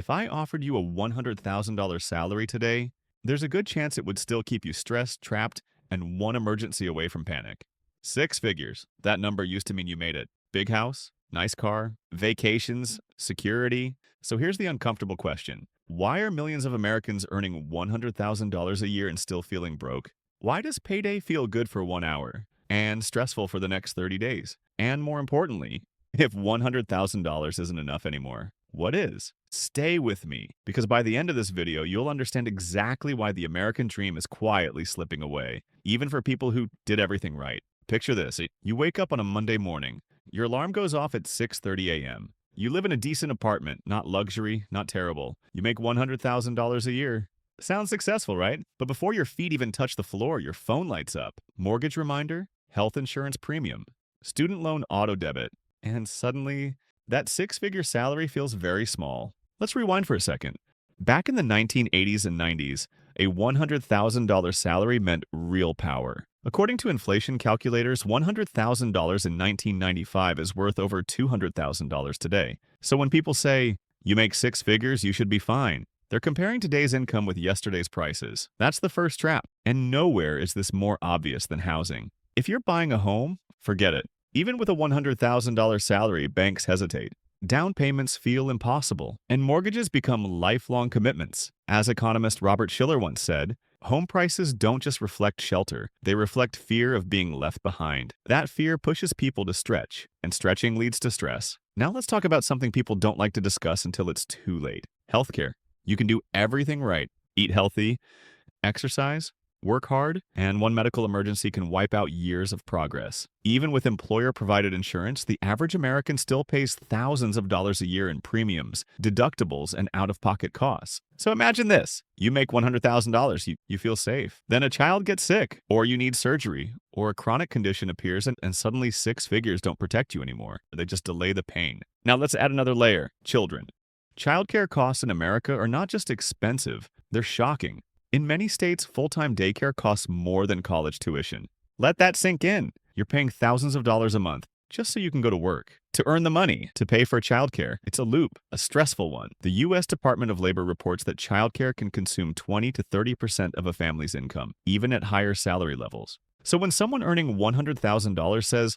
If I offered you a $100,000 salary today, there's a good chance it would still keep you stressed, trapped, and one emergency away from panic. Six figures. That number used to mean you made it. Big house, nice car, vacations, security. So here's the uncomfortable question. Why are millions of Americans earning $100,000 a year and still feeling broke? Why does payday feel good for 1 hour and stressful for the next 30 days? And more importantly, if $100,000 isn't enough anymore, what is? Stay with me, because by the end of this video, you'll understand exactly why the American dream is quietly slipping away, even for people who did everything right. Picture this. You wake up on a Monday morning. Your alarm goes off at 6:30 a.m. You live in a decent apartment, not luxury, not terrible. You make $100,000 a year. Sounds successful, right? But before your feet even touch the floor, your phone lights up. Mortgage reminder, health insurance premium, student loan auto debit, and suddenly that six-figure salary feels very small. Let's rewind for a second. Back in the 1980s and 90s, a $100,000 salary meant real power. According to inflation calculators, $100,000 in 1995 is worth over $200,000 today. So when people say, you make six figures, you should be fine, they're comparing today's income with yesterday's prices. That's the first trap. And nowhere is this more obvious than housing. If you're buying a home, forget it. Even with a $100,000 salary, banks hesitate. Down payments feel impossible, and mortgages become lifelong commitments. As economist Robert Shiller once said, home prices don't just reflect shelter, they reflect fear of being left behind. That fear pushes people to stretch, and stretching leads to stress. Now let's talk about something people don't like to discuss until it's too late. Healthcare. You can do everything right. Eat healthy, exercise, work hard, and one medical emergency can wipe out years of progress. Even with employer-provided insurance, the average American still pays thousands of dollars a year in premiums, deductibles, and out-of-pocket costs. So imagine this. You make $100,000, you feel safe. Then a child gets sick, or you need surgery, or a chronic condition appears and suddenly six figures don't protect you anymore. They just delay the pain. Now let's add another layer. Children. Childcare costs in America are not just expensive, they're shocking. In many states, full-time daycare costs more than college tuition. Let that sink in. You're paying thousands of dollars a month just so you can go to work. To earn the money to pay for childcare, it's a loop, a stressful one. The U.S. Department of Labor reports that childcare can consume 20 to 30% of a family's income, even at higher salary levels. So when someone earning $100,000 says,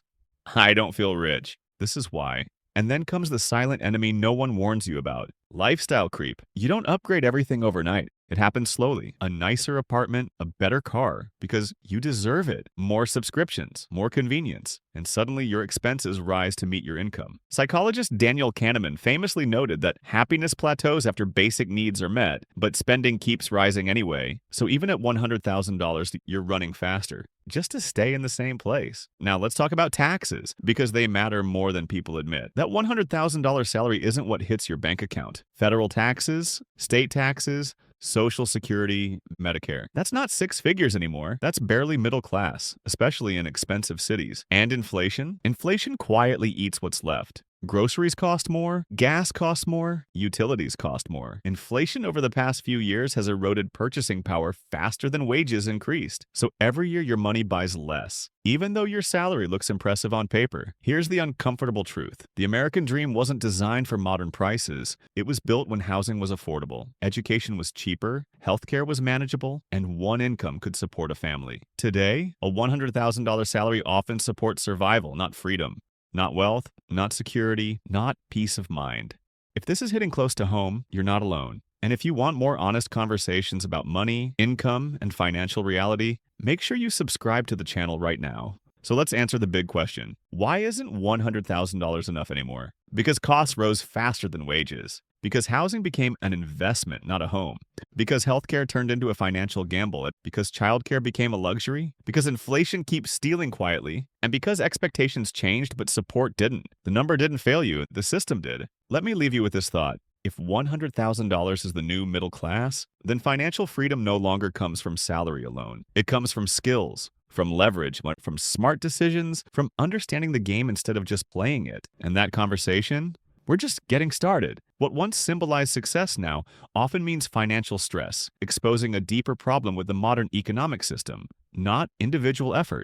I don't feel rich, this is why. And then comes the silent enemy no one warns you about. Lifestyle creep. You don't upgrade everything overnight. It happens slowly. A nicer apartment, a better car, because you deserve it. More subscriptions, more convenience, and suddenly your expenses rise to meet your income. Psychologist Daniel Kahneman famously noted that happiness plateaus after basic needs are met, but spending keeps rising anyway. So even at $100,000, you're running faster, just to stay in the same place. Now let's talk about taxes, because they matter more than people admit. That $100,000 salary isn't what hits your bank account. Federal taxes, state taxes, Social Security, Medicare. That's not six figures anymore. That's barely middle class, especially in expensive cities. And inflation? Inflation quietly eats what's left. Groceries cost more, gas costs more, utilities cost more. Inflation over the past few years has eroded purchasing power faster than wages increased. So every year your money buys less, even though your salary looks impressive on paper. Here's the uncomfortable truth. The American dream wasn't designed for modern prices. It was built when housing was affordable, education was cheaper, healthcare was manageable, and one income could support a family. Today, a $100,000 salary often supports survival, not freedom. Not wealth, not security, not peace of mind. If this is hitting close to home, you're not alone. And if you want more honest conversations about money, income, and financial reality, make sure you subscribe to the channel right now. So let's answer the big question. Why isn't $100,000 enough anymore? Because costs rose faster than wages. Because housing became an investment, not a home. Because healthcare turned into a financial gamble. Because childcare became a luxury. Because inflation keeps stealing quietly. And because expectations changed but support didn't. The number didn't fail you, the system did. Let me leave you with this thought. If $100,000 is the new middle class, then financial freedom no longer comes from salary alone. It comes from skills, from leverage, from smart decisions, from understanding the game instead of just playing it. And that conversation? We're just getting started. What once symbolized success now often means financial stress, exposing a deeper problem with the modern economic system, not individual effort.